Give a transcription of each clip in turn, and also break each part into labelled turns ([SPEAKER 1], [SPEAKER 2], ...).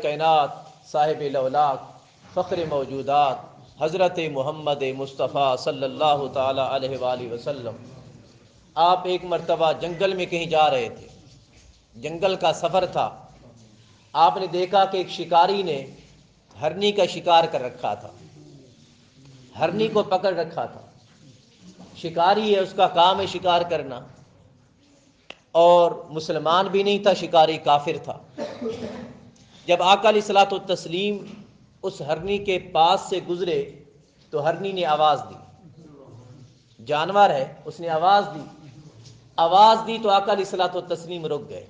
[SPEAKER 1] کائنات صاحب لولاک فخر موجودات حضرت محمد مصطفیٰ صلی اللہ تعالی علیہ وآلہ وسلم، آپ ایک مرتبہ جنگل میں کہیں جا رہے تھے، جنگل کا سفر تھا۔ آپ نے دیکھا کہ ایک شکاری نے ہرنی کا شکار کر رکھا تھا، ہرنی کو پکڑ رکھا تھا۔ شکاری ہے، اس کا کام ہے شکار کرنا، اور مسلمان بھی نہیں تھا، شکاری کافر تھا۔ جب آقا علیہ الصلوۃ والتسلیم اس ہرنی کے پاس سے گزرے تو ہرنی نے آواز دی، جانور ہے، اس نے آواز دی تو آقا علیہ الصلوۃ والتسلیم رک گئے۔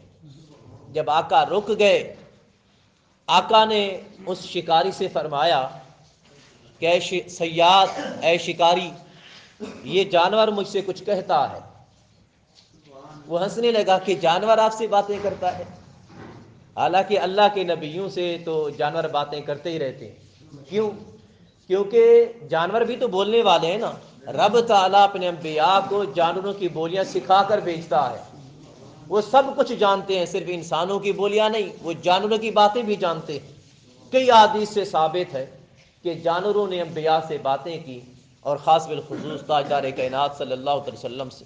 [SPEAKER 1] جب آقا رک گئے، آقا نے اس شکاری سے فرمایا کہ اے صیاد، اے شکاری، یہ جانور مجھ سے کچھ کہتا ہے۔ وہ ہنسنے لگا کہ جانور آپ سے باتیں کرتا ہے؟ حالانکہ اللہ کے نبیوں سے تو جانور باتیں کرتے ہی رہتے ہیں۔ کیوں؟ کیونکہ جانور بھی تو بولنے والے ہیں نا۔ رب تعالیٰ اپنے انبیاء کو جانوروں کی بولیاں سکھا کر بھیجتا ہے۔ وہ سب کچھ جانتے ہیں، صرف انسانوں کی بولیاں نہیں، وہ جانوروں کی باتیں بھی جانتے ہیں۔ کئی احادیث سے ثابت ہے کہ جانوروں نے انبیاء سے باتیں کی، اور خاص بالخصوص تاجدار کائنات صلی اللہ علیہ وسلم سے۔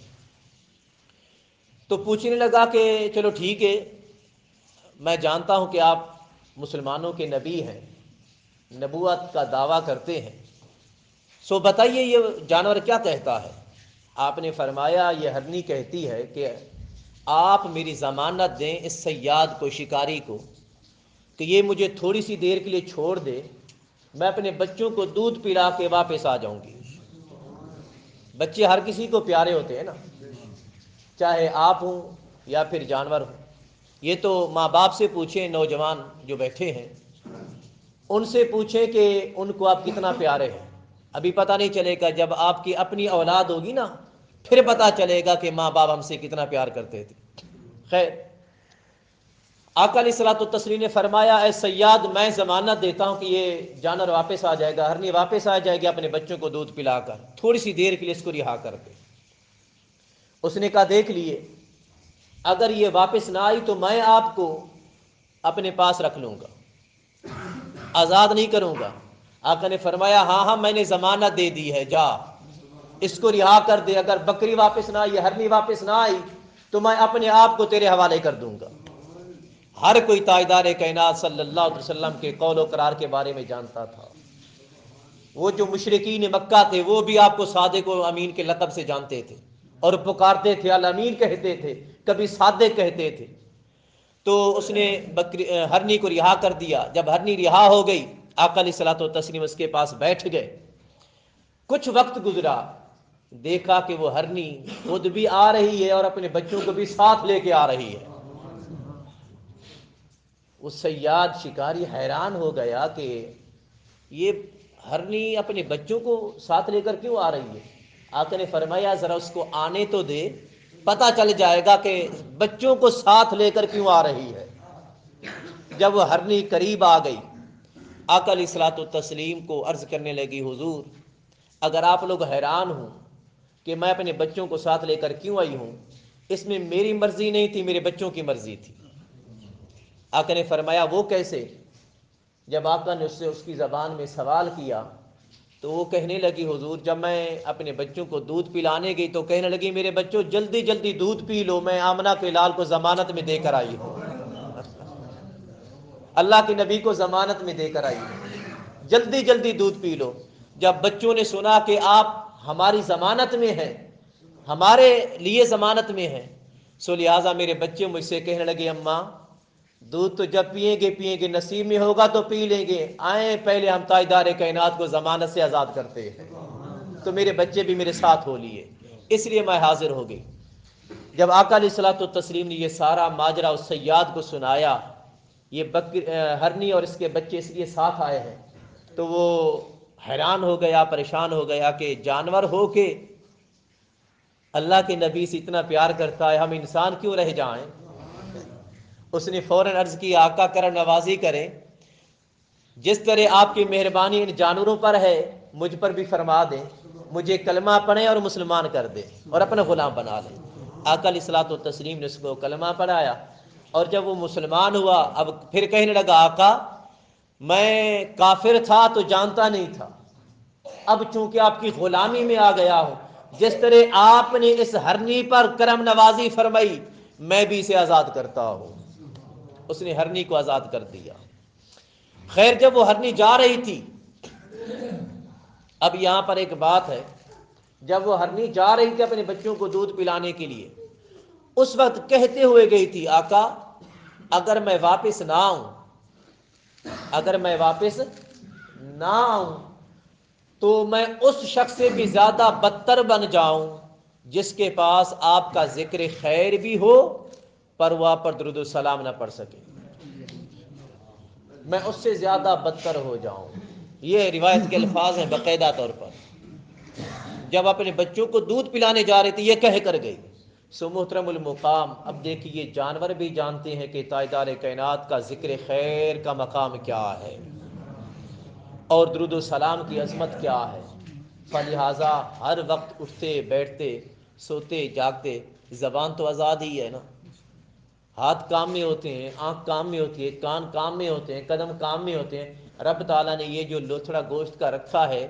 [SPEAKER 1] تو پوچھنے لگا کہ چلو ٹھیک ہے، میں جانتا ہوں کہ آپ مسلمانوں کے نبی ہیں، نبوت کا دعویٰ کرتے ہیں، سو بتائیے یہ جانور کیا کہتا ہے؟ آپ نے فرمایا یہ ہرنی کہتی ہے کہ آپ میری ضمانت دیں اس صیاد کو، شکاری کو، کہ یہ مجھے تھوڑی سی دیر کے لیے چھوڑ دے، میں اپنے بچوں کو دودھ پلا کے واپس آ جاؤں گی۔ بچے ہر کسی کو پیارے ہوتے ہیں نا، چاہے آپ ہوں یا پھر جانور ہوں۔ یہ تو ماں باپ سے پوچھیں، نوجوان جو بیٹھے ہیں ان سے پوچھیں کہ ان کو آپ کتنا پیارے ہیں۔ ابھی پتہ نہیں چلے گا، جب آپ کی اپنی اولاد ہوگی نا پھر پتہ چلے گا کہ ماں باپ ہم سے کتنا پیار کرتے تھے۔ خیر، آقا علیہ الصلوۃ والتسلیم نے فرمایا اے صیاد، میں ضمانت دیتا ہوں کہ یہ جانور واپس آ جائے گا، ہرنی واپس آ جائے گی اپنے بچوں کو دودھ پلا کر، تھوڑی سی دیر کے لیے اس کو رہا کر دے۔ اس نے کہا دیکھ لیے، اگر یہ واپس نہ آئی تو میں آپ کو اپنے پاس رکھ لوں گا، آزاد نہیں کروں گا۔ آقا نے فرمایا ہاں میں نے ضمانت دے دی ہے، جا اس کو رہا کر دے۔ اگر بکری واپس نہ آئی، ہرنی واپس نہ آئی تو میں اپنے آپ کو تیرے حوالے کر دوں گا۔ ہر کوئی تاجدار کائنات صلی اللہ علیہ وسلم کے قول و قرار کے بارے میں جانتا تھا۔ وہ جو مشرکین مکہ تھے وہ بھی آپ کو صادق و امین کے لقب سے جانتے تھے اور پکارتے تھے، الامین کہتے تھے، کبھی صادق کہتے تھے۔ تو اس نے ہرنی کو رہا کر دیا۔ جب ہرنی رہا ہو گئی، آقا علیہ الصلوۃ والتسلیم اس کے پاس بیٹھ گئے۔ کچھ وقت گزرا، دیکھا کہ وہ ہرنی خود بھی آ رہی ہے اور اپنے بچوں کو بھی ساتھ لے کے آ رہی ہے۔ وہ صیاد شکاری حیران ہو گیا کہ یہ ہرنی اپنے بچوں کو ساتھ لے کر کیوں آ رہی ہے؟ آقا نے فرمایا ذرا اس کو آنے تو دے، پتہ چل جائے گا کہ بچوں کو ساتھ لے کر کیوں آ رہی ہے۔ جب وہ ہرنی قریب آ گئی، آقا علیہ الصلوۃ والتسلیم کو عرض کرنے لگی حضور، اگر آپ لوگ حیران ہوں کہ میں اپنے بچوں کو ساتھ لے کر کیوں آئی ہوں، اس میں میری مرضی نہیں تھی، میرے بچوں کی مرضی تھی۔ آقا نے فرمایا وہ کیسے؟ جب آقا نے اس کی زبان میں سوال کیا تو وہ کہنے لگی حضور، جب میں اپنے بچوں کو دودھ پلانے گئی تو کہنے لگی میرے بچوں جلدی جلدی دودھ پی لو، میں آمنہ کے لال کو ضمانت میں دے کر آئی ہوں، اللہ کے نبی کو ضمانت میں دے کر آئی ہوں، جلدی جلدی دودھ پی لو۔ جب بچوں نے سنا کہ آپ ہماری ضمانت میں ہیں، ہمارے لیے ضمانت میں ہیں، سو لہٰذا میرے بچے مجھ سے کہنے لگے اماں دودھ تو جب پیئیں گے نصیب میں ہوگا تو پی لیں گے، آئیں پہلے ہم تاجدار کائنات کو ضمانت سے آزاد کرتے ہیں۔ تو میرے بچے بھی میرے ساتھ ہو لیے، اس لیے میں حاضر ہو گئی۔ جب آقا علیہ الصلوۃ والتسلیم نے یہ سارا ماجرا اس صیاد کو سنایا، یہ ہرنی اور اس کے بچے اس لیے ساتھ آئے ہیں، تو وہ حیران ہو گیا، پریشان ہو گیا کہ جانور ہو کے اللہ کے نبی سے اتنا پیار کرتا ہے، ہم انسان کیوں رہ جائیں؟ اس نے فوراً عرض کی آقا کرم نوازی کریں، جس طرح آپ کی مہربانی ان جانوروں پر ہے مجھ پر بھی فرما دیں، مجھے کلمہ پڑھیں اور مسلمان کر دیں اور اپنا غلام بنا لیں۔ آقا علیہ الصلوۃ والتسلیم نے اس کو کلمہ پڑھایا، اور جب وہ مسلمان ہوا اب پھر کہنے لگا آقا میں کافر تھا تو جانتا نہیں تھا، اب چونکہ آپ کی غلامی میں آ گیا ہوں، جس طرح آپ نے اس ہرنی پر کرم نوازی فرمائی میں بھی اسے آزاد کرتا ہوں۔ اس نے ہرنی کو آزاد کر دیا۔ خیر جب وہ ہرنی جا رہی تھی، اب یہاں پر ایک بات ہے، جب وہ ہرنی جا رہی تھی اپنے بچوں کو دودھ پلانے کے لیے، اس وقت کہتے ہوئے گئی تھی آقا اگر میں واپس نہ آؤں، اگر میں واپس نہ آؤں تو میں اس شخص سے بھی زیادہ بدتر بن جاؤں جس کے پاس آپ کا ذکر خیر بھی ہو پر وہ آپ پر درود السلام نہ پڑھ سکے، میں اس سے زیادہ بدتر ہو جاؤں۔ یہ روایت کے الفاظ ہیں باقاعدہ طور پر۔ جب اپنے بچوں کو دودھ پلانے جا رہی تھی یہ کہہ کر گئی۔ سو محترم المقام، اب دیکھیے جانور بھی جانتے ہیں کہ تاجدار کائنات کا ذکر خیر کا مقام کیا ہے اور درود السلام کی عظمت کیا ہے، فلہذا ہر وقت اٹھتے بیٹھتے سوتے جاگتے زبان تو آزاد ہی ہے نا، ہاتھ کام میں ہوتے ہیں، آنکھ کام میں ہوتی ہے، کان کام میں ہوتے ہیں، قدم کام میں ہوتے ہیں۔ رب تعالیٰ نے یہ جو لوتھڑا گوشت کا رکھا ہے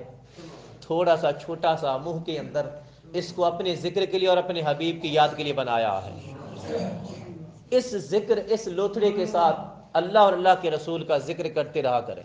[SPEAKER 1] تھوڑا سا چھوٹا سا منہ کے اندر، اس کو اپنے ذکر کے لیے اور اپنے حبیب کی یاد کے لیے بنایا ہے۔ اس ذکر، اس لوتھڑے کے ساتھ اللہ اور اللہ کے رسول کا ذکر کرتے رہا کریں۔